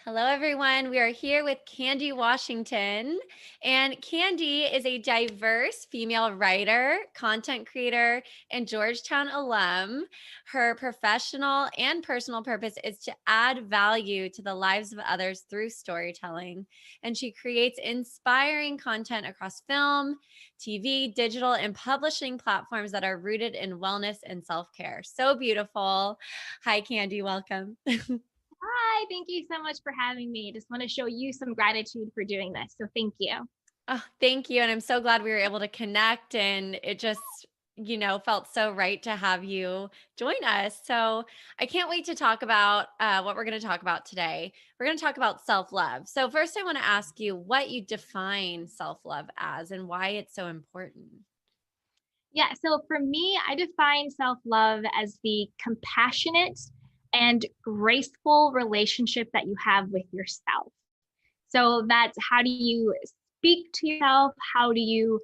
Hello, everyone. We are here with Candy Washington. And Candy is a diverse female writer, content creator, and Georgetown alum. Her professional and personal purpose is to add value to the lives of others through storytelling. And she creates inspiring content across film, TV, digital, and publishing platforms that are rooted in wellness and self care. So beautiful. Hi, Candy. Welcome. Hi, thank you so much for having me. Just want to show you some gratitude for doing this. So thank you. Oh, thank you. And I'm so glad we were able to connect. And it just, felt so right to have you join us. So I can't wait to talk about what we're going to talk about today. We're going to talk about self love. So, first, I want to ask you what you define self love as and why it's so important. Yeah, so for me, I define self love as the compassionate and graceful relationship that you have with yourself. So that's how do you speak to yourself? How do you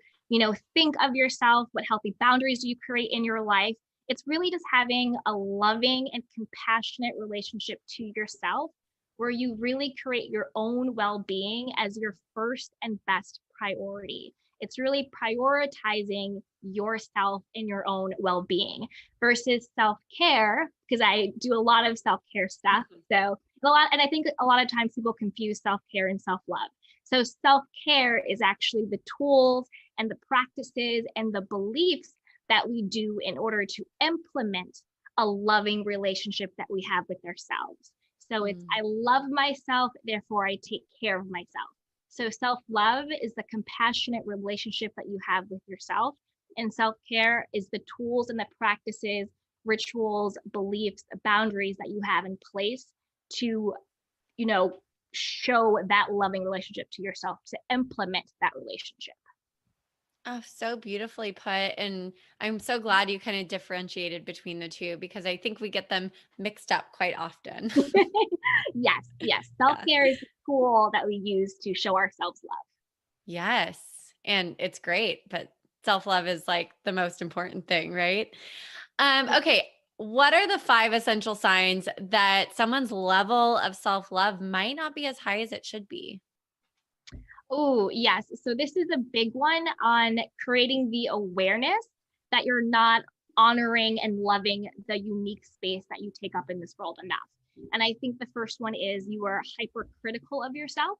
think of yourself? What healthy boundaries do you create in your life? It's really just having a loving and compassionate relationship to yourself where you really create your own well-being as your first and best priority. It's really prioritizing yourself and your own well-being versus self-care because I do a lot of self-care stuff. So and I think a lot of times people confuse self-care and self-love. So self-care is actually the tools and the practices and the beliefs that we do in order to implement a loving relationship that we have with ourselves. So it's Mm. I love myself, therefore I take care of myself. So self-love is the compassionate relationship that you have with yourself, and self-care is the tools and the practices, rituals, beliefs, boundaries that you have in place to, you know, show that loving relationship to yourself, to implement that relationship. Oh, so beautifully put. And I'm so glad you kind of differentiated between the two because I think we get them mixed up quite often. Yes, yes. Yeah. Self-care is the tool that we use to show ourselves love. Yes. And it's great, but self-love is like the most important thing, right? Okay. What are the five essential signs that someone's level of self-love might not be as high as it should be? Oh, yes. So this is a big one on creating the awareness that you're not honoring and loving the unique space that you take up in this world enough. And I think the first one is you are hypercritical of yourself.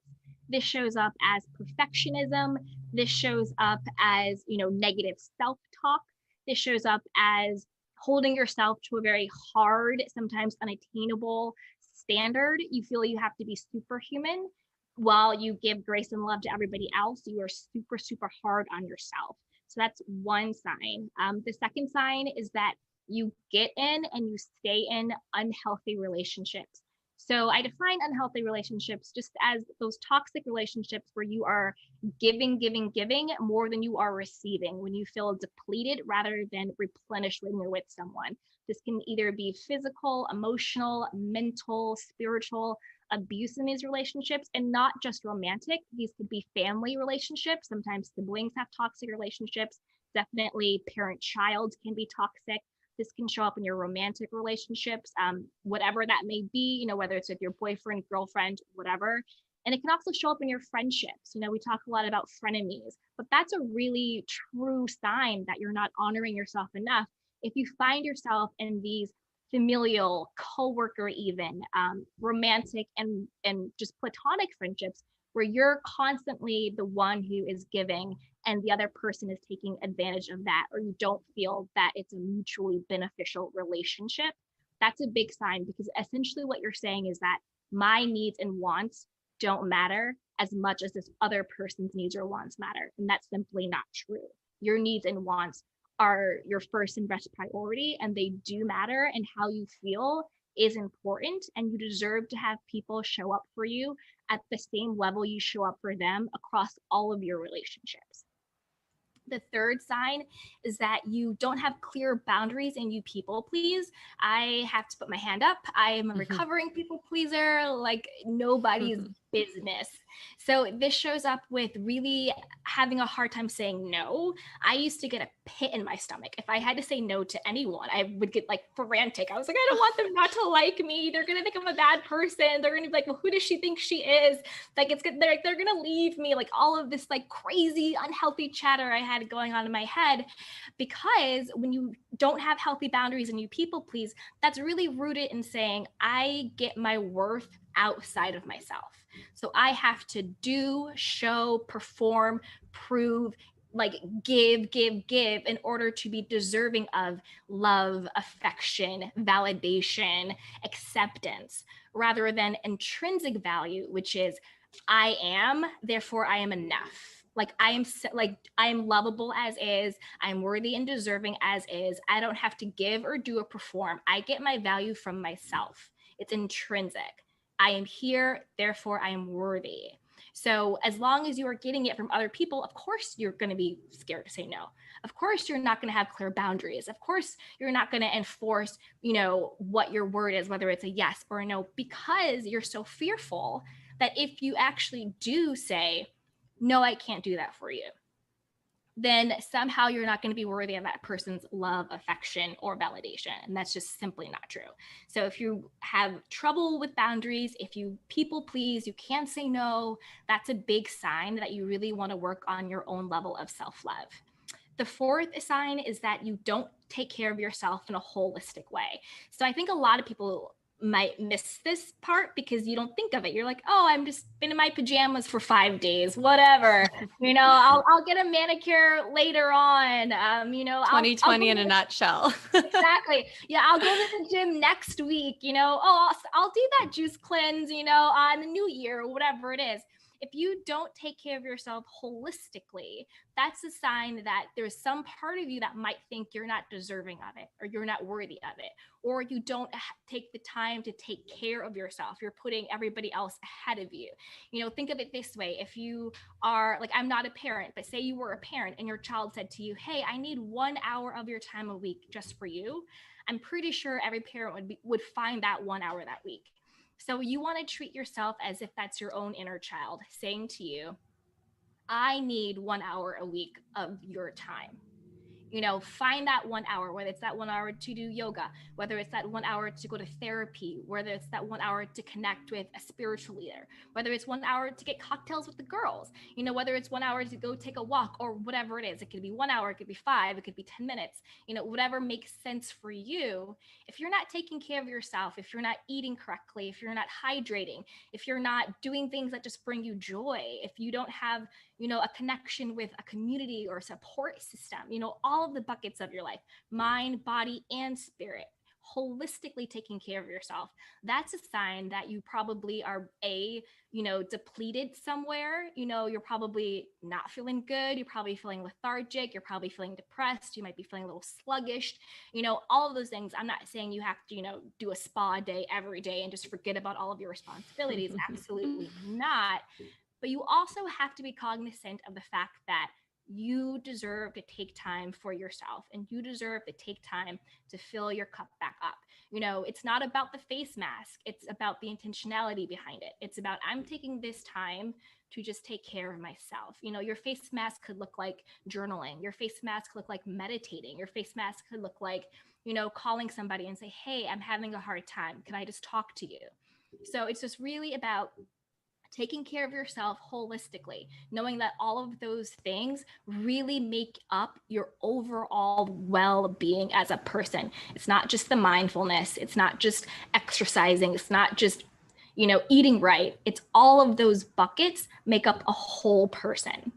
This shows up as perfectionism. This shows up as, negative self-talk. This shows up as holding yourself to a very hard, sometimes unattainable standard. You feel you have to be superhuman while you give grace and love to everybody else, you are super, super hard on yourself. So that's one sign. The second sign is that you get in and you stay in unhealthy relationships. So I define unhealthy relationships just as those toxic relationships where you are giving, giving, giving more than you are receiving, when you feel depleted rather than replenished when you're with someone. This can either be physical, emotional, mental, spiritual, abuse in these relationships, and not just romantic. These could be family relationships. Sometimes siblings have toxic relationships. Definitely parent child can be toxic. This can show up in your romantic relationships, whatever that may be, whether it's with your boyfriend, girlfriend, whatever. And it can also show up in your friendships. We talk a lot about frenemies, but that's a really true sign that you're not honoring yourself enough. If you find yourself in these familial, co-worker, even romantic and just platonic friendships where you're constantly the one who is giving and the other person is taking advantage of that, or you don't feel that it's a mutually beneficial relationship, that's a big sign, because essentially what you're saying is that my needs and wants don't matter as much as this other person's needs or wants matter, and that's simply not true. Your needs and wants are your first and best priority, and they do matter, and how you feel is important, and you deserve to have people show up for you at the same level you show up for them across all of your relationships. The third sign is that you don't have clear boundaries and you people please. I have to put my hand up. I am a recovering people pleaser, like nobody's business. So this shows up with really having a hard time saying no. I used to get a pit in my stomach. If I had to say no to anyone, I would get like frantic. I was like, I don't want them not to like me. They're going to think I'm a bad person. They're going to be like, well, who does she think she is? Like it's good. They're going to leave me. Like all of this like crazy, unhealthy chatter I had going on in my head, because when you don't have healthy boundaries and you people please, that's really rooted in saying, I get my worth outside of myself. So I have to do, show, perform, prove, like give in order to be deserving of love, affection, validation, acceptance, rather than intrinsic value, which is I am, therefore I am enough. Like I am lovable as is. I'm worthy and deserving as is. I don't have to give or do or perform. I get my value from myself. It's intrinsic. I am here, therefore I am worthy. So as long as you are getting it from other people, of course you're going to be scared to say no. Of course you're not going to have clear boundaries. Of course you're not going to enforce, what your word is, whether it's a yes or a no, because you're so fearful that if you actually do say, no, I can't do that for you, then somehow you're not going to be worthy of that person's love, affection, or validation. And that's just simply not true. So if you have trouble with boundaries, if you people please, you can't say no, that's a big sign that you really want to work on your own level of self-love. The fourth sign is that you don't take care of yourself in a holistic way. So I think a lot of people might miss this part because you don't think of it. You're like, oh, I'm just been in my pajamas for 5 days, whatever. I'll get a manicure later on. 2020 in a nutshell. Exactly. Yeah, I'll go to the gym next week. I'll do that juice cleanse. On the new year or whatever it is. If you don't take care of yourself holistically, that's a sign that there's some part of you that might think you're not deserving of it, or you're not worthy of it, or you don't take the time to take care of yourself. You're putting everybody else ahead of you. Think of it this way. If you are like, I'm not a parent, but say you were a parent and your child said to you, hey, I need 1 hour of your time a week just for you. I'm pretty sure every parent would find that 1 hour that week. So you want to treat yourself as if that's your own inner child saying to you, I need 1 hour a week of your time. Find that 1 hour, whether it's that 1 hour to do yoga, whether it's that 1 hour to go to therapy, whether it's that 1 hour to connect with a spiritual leader, whether it's 1 hour to get cocktails with the girls, whether it's 1 hour to go take a walk or whatever it is. It could be 1 hour, it could be 5, it could be 10 minutes, whatever makes sense for you. If you're not taking care of yourself, if you're not eating correctly, if you're not hydrating, if you're not doing things that just bring you joy, if you don't have a connection with a community or a support system, all of the buckets of your life, mind, body, and spirit, holistically taking care of yourself, that's a sign that you probably are depleted somewhere. You're probably not feeling good. You're probably feeling lethargic. You're probably feeling depressed. You might be feeling a little sluggish. All of those things. I'm not saying you have to, do a spa day every day and just forget about all of your responsibilities. Absolutely not. But you also have to be cognizant of the fact that you deserve to take time for yourself, and you deserve to take time to fill your cup back up. It's not about the face mask. It's about the intentionality behind it. It's about, I'm taking this time to just take care of myself. Your face mask could look like journaling. Your face mask could look like meditating. Your face mask could look like, calling somebody and say, hey, I'm having a hard time. Can I just talk to you? So it's just really about taking care of yourself holistically, knowing that all of those things really make up your overall well-being as a person. It's not just the mindfulness. It's not just exercising. It's not just, eating right. It's all of those buckets make up a whole person.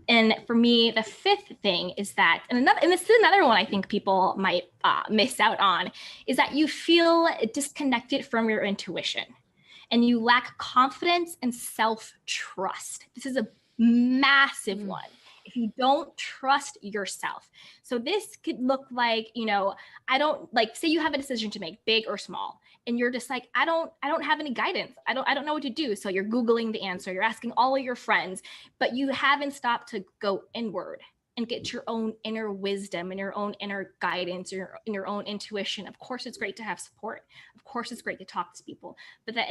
And for me, the fifth thing is that, and this is another one I think people might miss out on, is that you feel disconnected from your intuition. And you lack confidence and self-trust. This is a massive one. If you don't trust yourself. So this could look like, say you have a decision to make, big or small, and you're just like, I don't have any guidance. I don't know what to do. So you're Googling the answer, you're asking all of your friends, but you haven't stopped to go inward and get your own inner wisdom and your own inner guidance, your own intuition. Of course, it's great to have support. Of course, it's great to talk to people. But at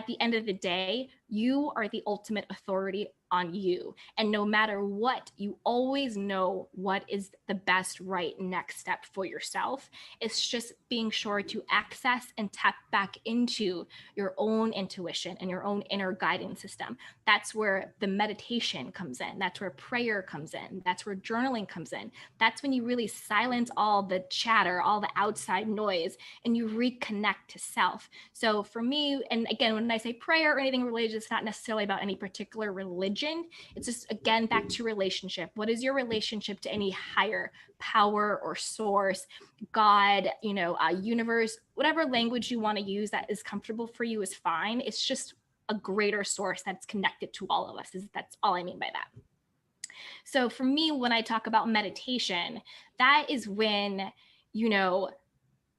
the end of the day, you are the ultimate authority on you. And no matter what, you always know what is the best right next step for yourself. It's just being sure to access and tap back into your own intuition and your own inner guidance system. That's where the meditation comes in. That's where prayer comes in. That's where journaling comes in. That's when you really silence all the chatter, all the outside noise, and you reconnect to self. So for me, and again, when I say prayer or anything religious, it's not necessarily about any particular religion. It's just, again, back to relationship. What is your relationship to any higher power or source, God, universe, whatever language you want to use that is comfortable for you is fine. It's just a greater source that's connected to all of us. That's all I mean by that. So for me, when I talk about meditation, that is when,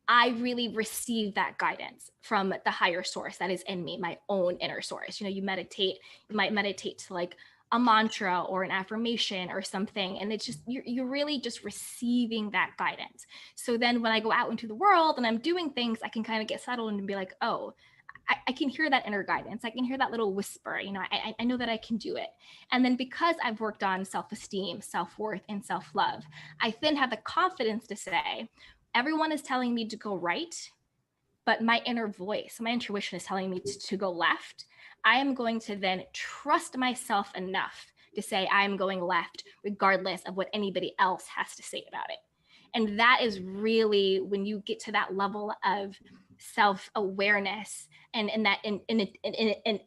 I really receive that guidance from the higher source that is in me, my own inner source. You might meditate to like a mantra or an affirmation or something. And it's just, you're really just receiving that guidance. So then when I go out into the world and I'm doing things, I can kind of get settled and be like, oh, I can hear that inner guidance. I can hear that little whisper, I know that I can do it. And then because I've worked on self-esteem, self-worth, and self-love, I then have the confidence to say, everyone is telling me to go right, but my inner voice, my intuition is telling me to go left. I am going to then trust myself enough to say I am going left, regardless of what anybody else has to say about it. And that is really when you get to that level of self-awareness and that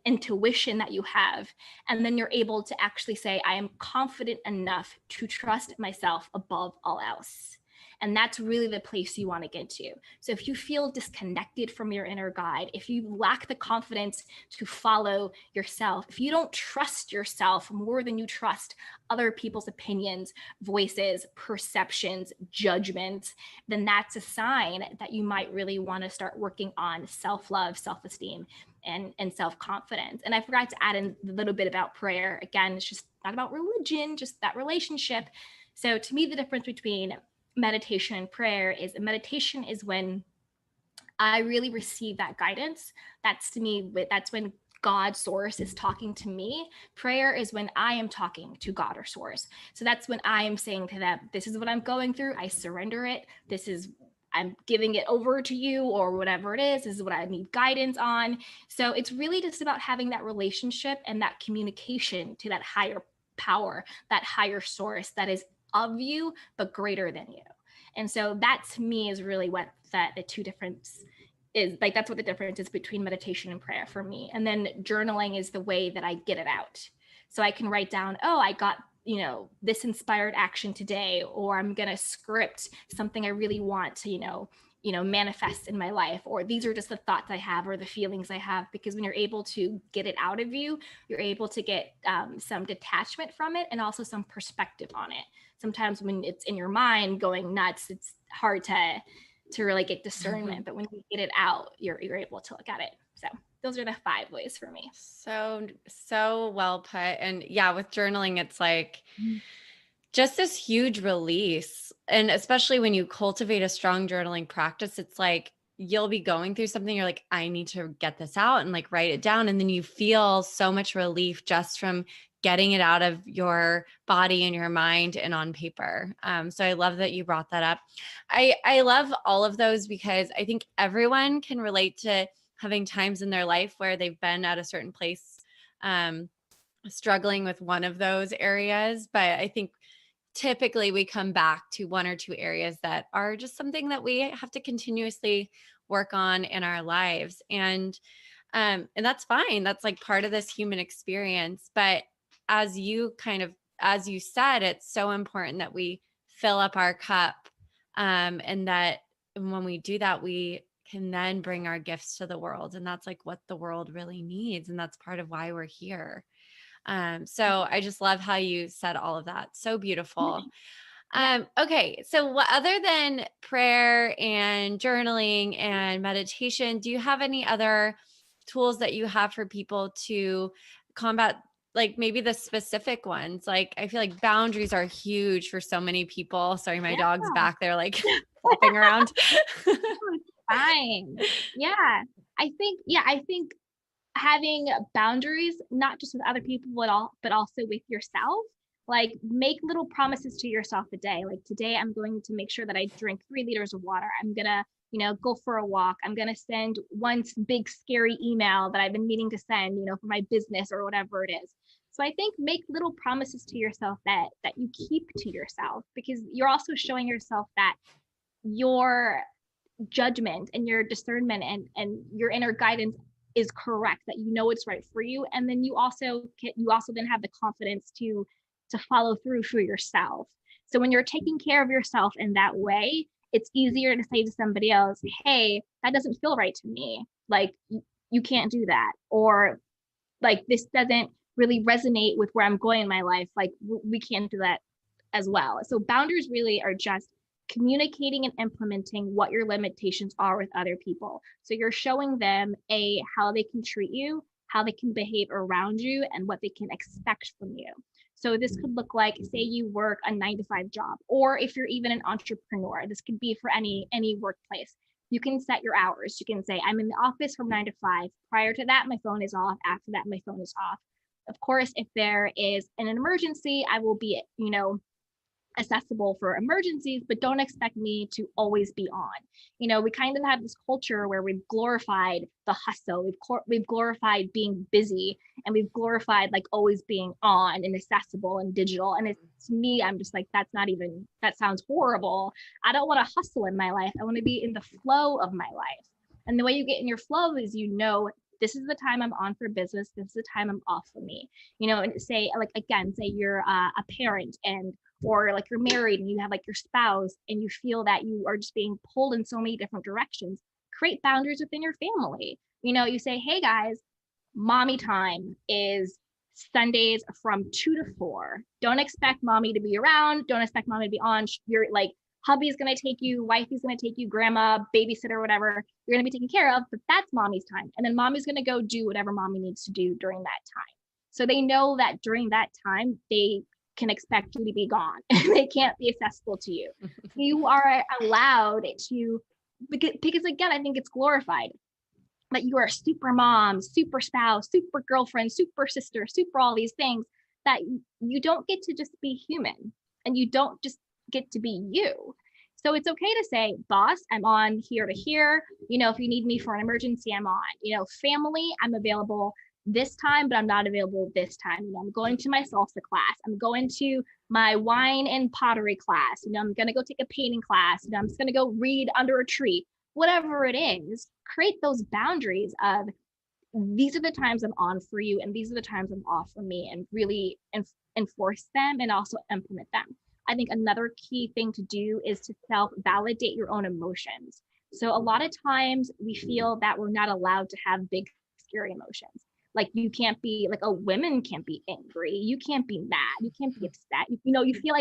intuition that you have. And then you're able to actually say, I am confident enough to trust myself above all else. And that's really the place you want to get to. So if you feel disconnected from your inner guide, if you lack the confidence to follow yourself, if you don't trust yourself more than you trust other people's opinions, voices, perceptions, judgments, then that's a sign that you might really want to start working on self-love, self-esteem, and self-confidence. And I forgot to add in a little bit about prayer. Again, it's just not about religion, just that relationship. So to me, the difference between meditation and prayer is meditation is when I really receive that guidance. That's when God source is talking to me. Prayer is when I am talking to God or source. So that's when I am saying to them, this is what I'm going through. I surrender it. I'm giving it over to you, or whatever it is. This is what I need guidance on. So it's really just about having that relationship and that communication to that higher power, that higher source that is of you, but greater than you. And so that to me is really what the two difference is. Like, that's what the difference is between meditation and prayer for me. And then journaling is the way that I get it out. So I can write down, oh, I got, this inspired action today, or I'm going to script something I really want to, manifest in my life, or these are just the thoughts I have or the feelings I have. Because when you're able to get it out of you, you're able to get some detachment from it and also some perspective on it. Sometimes when it's in your mind going nuts, it's hard to really get discernment, but when you get it out, you're able to look at it. So those are the 5 ways for me. So well put. And yeah, with journaling, it's like just this huge release. And especially when you cultivate a strong journaling practice, it's like you'll be going through something. You're like, I need to get this out and like write it down. And then you feel so much relief just from getting it out of your body and your mind and on paper. So I love that you brought that up. I love all of those because I think everyone can relate to having times in their life where they've been at a certain place, struggling with one of those areas. But I think typically we come back to 1 or 2 areas that are just something that we have to continuously work on in our lives. And that's fine. That's like part of this human experience. But as you said, it's so important that we fill up our cup. And that when we do that, we can then bring our gifts to the world. And that's like what the world really needs. And that's part of why we're here. So I just love how you said all of that. So beautiful. Okay. So what, other than prayer and journaling and meditation, do you have any other tools that you have for people to combat like maybe the specific ones. Like I feel like boundaries are huge for so many people. Sorry, my Yeah. dog's back there like flopping around. Fine. I think having boundaries, not just with other people but also with yourself. Like make little promises to yourself a day. Like today I'm going to make sure that I drink 3 liters of water. I'm gonna, go for a walk. I'm gonna send one big scary email that I've been meaning to send, for my business or whatever it is. So I think make little promises to yourself that you keep to yourself, because you're also showing yourself that your judgment and your discernment and your inner guidance is correct, that it's right for you, and then you also then have the confidence to follow through for yourself. So when you're taking care of yourself in that way, it's easier to say to somebody else, hey, that doesn't feel right to me, like you can't do that, or like this doesn't really resonate with where I'm going in my life, like we can't do that as well. So boundaries really are just communicating and implementing what your limitations are with other people. So you're showing them how they can treat you, how they can behave around you, and what they can expect from you. So this could look like, say you work a 9 to 5 job, or if you're even an entrepreneur, this could be for any workplace. You can set your hours. You can say, I'm in the office from 9 to 5. Prior to that, my phone is off. After that, my phone is off. Of course, if there is an emergency, I will be, accessible for emergencies, but don't expect me to always be on. We kind of have this culture where we've glorified the hustle, we've glorified being busy, and we've glorified like always being on and accessible and digital. And it's, to me, I'm just like, that sounds horrible. I don't want to hustle in my life. I want to be in the flow of my life. And the way you get in your flow is, this is the time I'm on for business. This is the time I'm off for me. And say, like, again, say you're a parent, or like you're married and you have like your spouse, and you feel that you are just being pulled in so many different directions. Create boundaries within your family. You say, hey guys, mommy time is Sundays from 2 to 4. Don't expect mommy to be around. Don't expect mommy to be on. You're like, hubby's going to take you, wifey's going to take you, grandma, babysitter, whatever you're going to be taken care of, but that's mommy's time. And then mommy's going to go do whatever mommy needs to do during that time. So they know that during that time, they can expect you to be gone. They can't be accessible to you. You are allowed to, because again, I think it's glorified that you are super mom, super spouse, super girlfriend, super sister, super all these things, that you don't get to just be human, and you don't just get to be you. So it's okay to say, boss, I'm on here to here. If you need me for an emergency, I'm on. Family, I'm available this time, but I'm not available this time. I'm going to my salsa class. I'm going to my wine and pottery class. I'm going to go take a painting class. I'm just going to go read under a tree. Whatever it is, create those boundaries of, these are the times I'm on for you, and these are the times I'm off for me, and really enforce them and also implement them. I think another key thing to do is to self-validate your own emotions. So a lot of times we feel that we're not allowed to have big, scary emotions. Like you can't be like, women can't be angry. You can't be mad. You can't be upset. You feel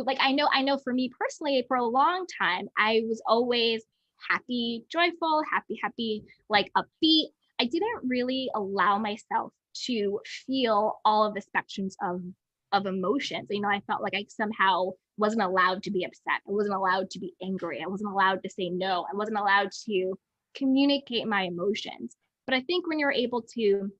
like I know for me personally, for a long time, I was always happy, joyful, happy, like upbeat. I didn't really allow myself to feel all of the spectrums of emotions. I felt like I somehow wasn't allowed to be upset. I wasn't allowed to be angry. I wasn't allowed to say no. I wasn't allowed to communicate my emotions. But I think when you're able to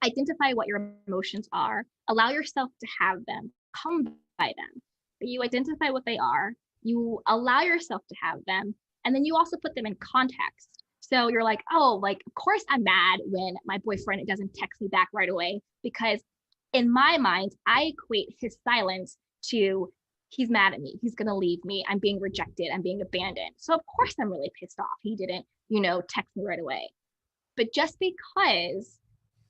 identify what your emotions are, allow yourself to have them, come by them, but you identify what they are, you allow yourself to have them, and then you also put them in context. So you're like, oh, like, of course I'm mad when my boyfriend doesn't text me back right away, because in my mind, I equate his silence to, he's mad at me. He's going to leave me. I'm being rejected. I'm being abandoned. So of course I'm really pissed off. He didn't, text me right away. But just because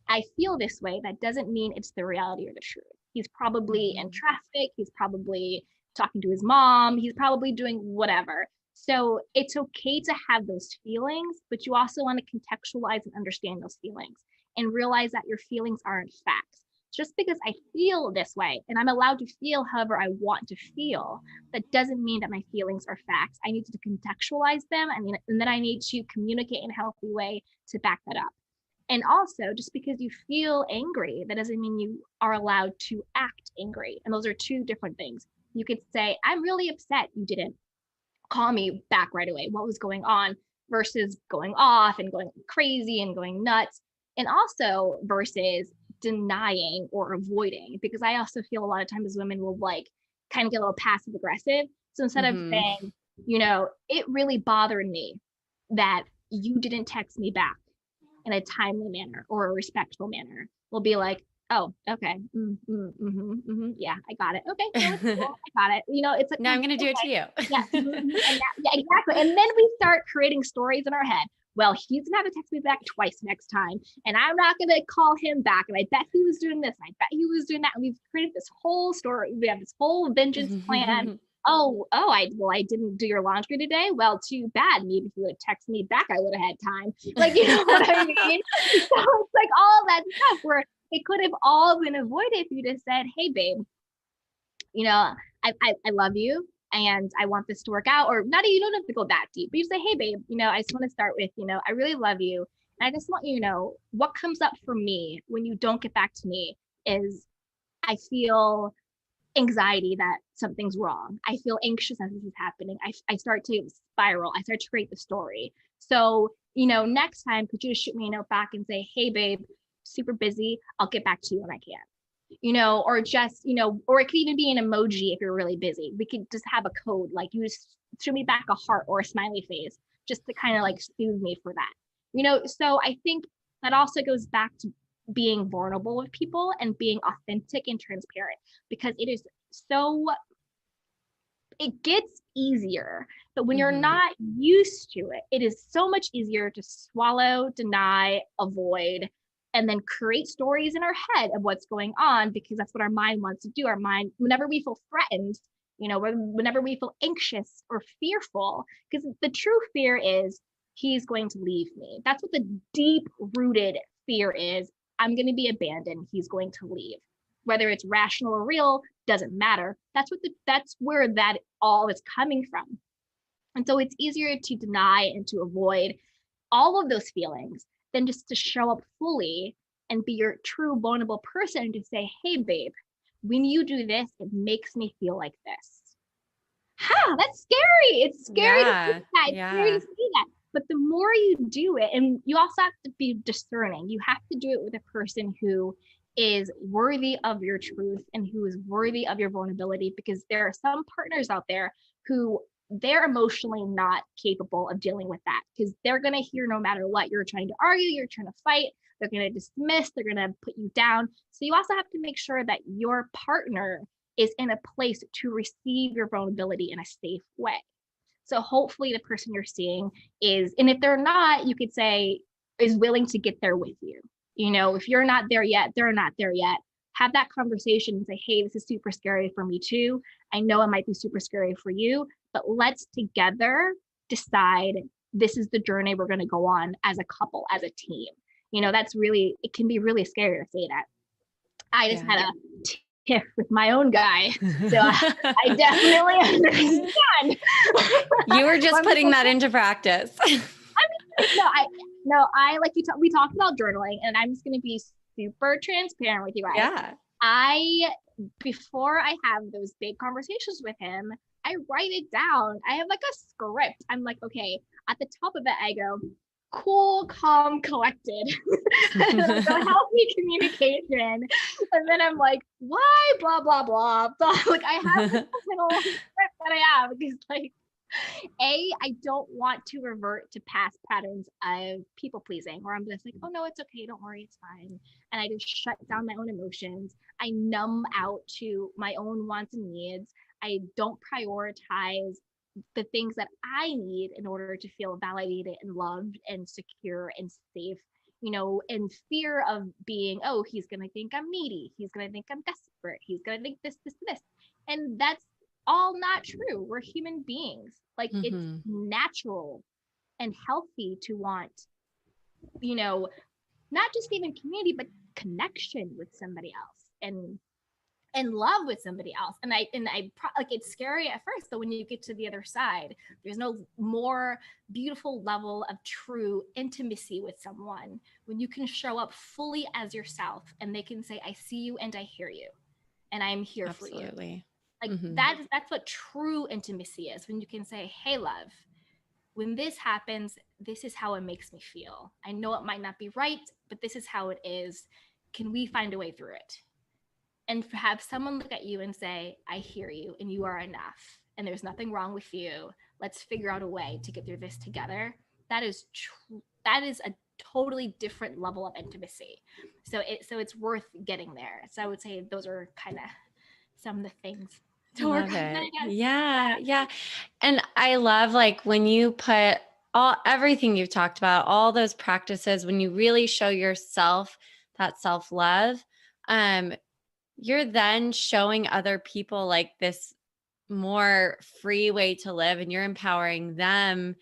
I feel this way, that doesn't mean it's the reality or the truth. He's probably in traffic. He's probably talking to his mom. He's probably doing whatever. So it's okay to have those feelings, but you also want to contextualize and understand those feelings and realize that your feelings aren't facts. Just because I feel this way and I'm allowed to feel however I want to feel, that doesn't mean that my feelings are facts. I need to contextualize them, and then I need to communicate in a healthy way to back that up. And also, just because you feel angry, that doesn't mean you are allowed to act angry. And those are two different things. You could say, I'm really upset you didn't call me back right away. What was going on? Versus going off and going crazy and going nuts. And also versus denying or avoiding, because I also feel a lot of times women will like kind of get a little passive aggressive. So instead of saying, it really bothered me that you didn't text me back in a timely manner or a respectful manner, we'll be like, oh, okay. Yeah, I got it. Okay. No, it's cool. I got it. It's like, now I'm going to do it to you. Yeah. Yeah, exactly. And then we start creating stories in our head. Well, he's gonna have to text me back twice next time, and I'm not gonna call him back. And I bet he was doing this, and I bet he was doing that. And we've created this whole story. We have this whole vengeance plan. I didn't do your laundry today. Well, too bad. Maybe if you would have texted me back, I would have had time. Like, you know what I mean? So it's like all that stuff where it could have all been avoided if you just said, hey, babe, I love you and I want this to work out. Or not, you don't have to go that deep, but you say, hey, babe, I just want to start with, I really love you. And I just want you to know what comes up for me when you don't get back to me is I feel anxiety that something's wrong. I feel anxious as this is happening. I start to spiral. I start to create the story. So, next time, could you just shoot me a note back and say, hey, babe, super busy. I'll get back to you when I can. Or just, or it could even be an emoji if you're really busy. We could just have a code, like you just show me back a heart or a smiley face just to kind of like soothe me for that. So I think that also goes back to being vulnerable with people and being authentic and transparent, because it gets easier, but when you're not used to it, it is so much easier to swallow, deny, avoid, and then create stories in our head of what's going on, because that's what our mind wants to do. Our mind, whenever we feel threatened, whenever we feel anxious or fearful, because the true fear is he's going to leave me. That's what the deep rooted fear is. I'm going to be abandoned. He's going to leave. Whether it's rational or real, doesn't matter. That's where that all is coming from. And so it's easier to deny and to avoid all of those feelings than just to show up fully and be your true vulnerable person and to say, hey, babe, when you do this, it makes me feel like this. That's scary. It's scary to see that. It's scary to see that. But the more you do it, and you also have to be discerning, you have to do it with a person who is worthy of your truth and who is worthy of your vulnerability, because there are some partners out there who they're emotionally not capable of dealing with that, because they're going to hear no matter what. You're trying to argue, you're trying to fight, they're going to dismiss, they're going to put you down. So you also have to make sure that your partner is in a place to receive your vulnerability in a safe way. So hopefully the person you're seeing is, and if they're not, you could say, is willing to get there with you. If you're not there yet, they're not there yet. Have that conversation and say, hey, this is super scary for me too. I know it might be super scary for you, but let's together decide this is the journey we're going to go on as a couple, as a team. It can be really scary to say that. I just had a tiff with my own guy. So I definitely understand. You were just putting that into practice. I like we talked about journaling, and I'm just going to be super transparent with you guys. Yeah. Before I have those big conversations with him, I write it down. I have like a script. I'm like, okay, at the top of it, I go, cool, calm, collected. So healthy communication. And then I'm like, why, blah, blah, blah, blah. Like I have this little script that I have, because like, I don't want to revert to past patterns of people pleasing, where I'm just like, oh no, it's okay, don't worry, it's fine. And I just shut down my own emotions. I numb out to my own wants and needs. I don't prioritize the things that I need in order to feel validated and loved and secure and safe, in fear of being, oh, he's going to think I'm needy. He's going to think I'm desperate. He's going to think this. And that's all not true. We're human beings. Like it's natural and healthy to want, not just even community, but connection with somebody else. And in love with somebody else. And like, it's scary at first, but when you get to the other side, there's no more beautiful level of true intimacy with someone when you can show up fully as yourself and they can say, I see you and I hear you and I'm here for you. Absolutely. Like that's what true intimacy is, when you can say, hey, love, when this happens, this is how it makes me feel. I know it might not be right, but this is how it is. Can we find a way through it? And have someone look at you and say, I hear you and you are enough and there's nothing wrong with you. Let's figure out a way to get through this together. That is a totally different level of intimacy. So it's worth getting there. So I would say those are kind of some of the things to work on. Love it. Yeah. Yeah. And I love, like, when you put everything you've talked about, all those practices, when you really show yourself that self-love, you're then showing other people like this more free way to live, and you're empowering them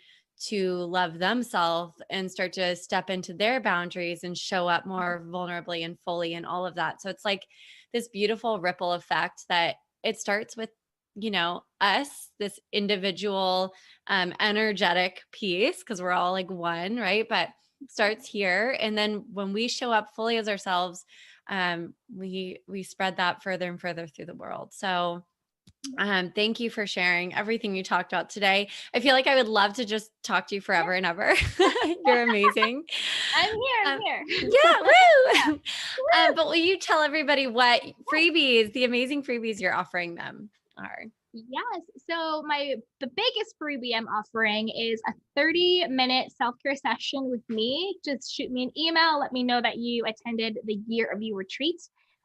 to love themselves and start to step into their boundaries and show up more vulnerably and fully and all of that. So it's like this beautiful ripple effect that it starts with, us, this individual, energetic piece, because we're all like one, right? But starts here. And then when we show up fully as ourselves, we spread that further and further through the world. So thank you for sharing everything you talked about today. I feel like I would love to just talk to you forever and ever. You're amazing. I'm here. Yeah. Woo. But will you tell everybody what freebies, the amazing freebies you're offering them are? Yes. So the biggest freebie I'm offering is a 30-minute self-care session with me. Just shoot me an email. Let me know that you attended the Year of You retreat,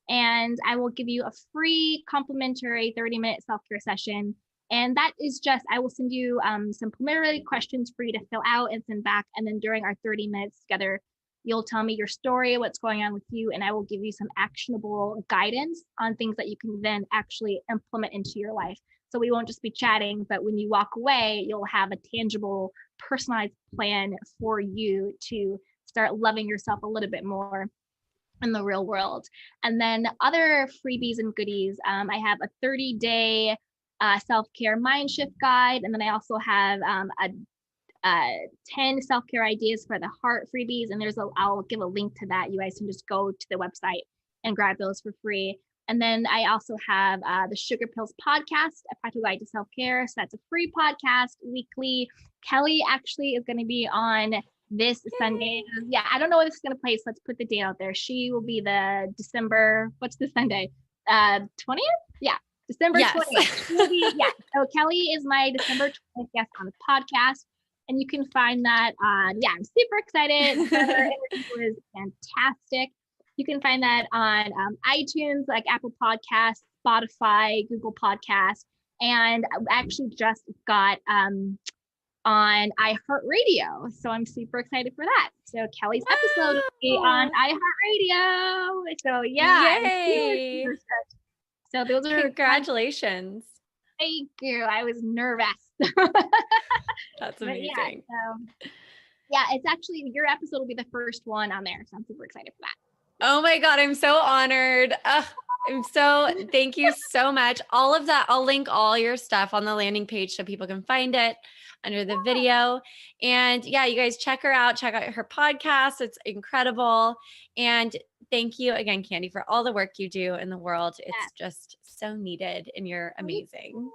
and I will give you a free complimentary 30-minute self-care session. And that is just, I will send you some preliminary questions for you to fill out and send back. And then during our 30 minutes together, you'll tell me your story, what's going on with you, and I will give you some actionable guidance on things that you can then actually implement into your life. So we won't just be chatting, but when you walk away, you'll have a tangible, personalized plan for you to start loving yourself a little bit more in the real world. And then other freebies and goodies, I have a 30-day self-care mind shift guide. And then I also have a 10 self-care ideas for the heart freebies. And I'll give a link to that. You guys can just go to the website and grab those for free. And then I also have the Sugar Pills podcast, A Practical Guide to Self-Care. So that's a free podcast weekly. Kelly actually is going to be on this Sunday. Yeah, I don't know when this is going to play, so let's put the date out there. She will be the December, what's the Sunday? 20th? Yeah, December 20th. Yeah, so Kelly is my December 20th guest on the podcast. And you can find that on, I'm super excited. Her interview was fantastic. You can find that on iTunes, like Apple Podcasts, Spotify, Google Podcasts, and I actually just got on iHeartRadio. So I'm super excited for that. So Kelly's episode will be on iHeartRadio. So yeah. Yay. So those are congratulations. Thank you. I was nervous. That's amazing. Yeah, it's actually, your episode will be the first one on there. So I'm super excited for that. Oh my God, I'm so honored. Thank you so much. All of that, I'll link all your stuff on the landing page so people can find it under the video. And yeah, you guys check her out, check out her podcast. It's incredible. And thank you again, Candy, for all the work you do in the world. It's just so needed and you're amazing.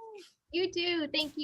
You do. Thank you,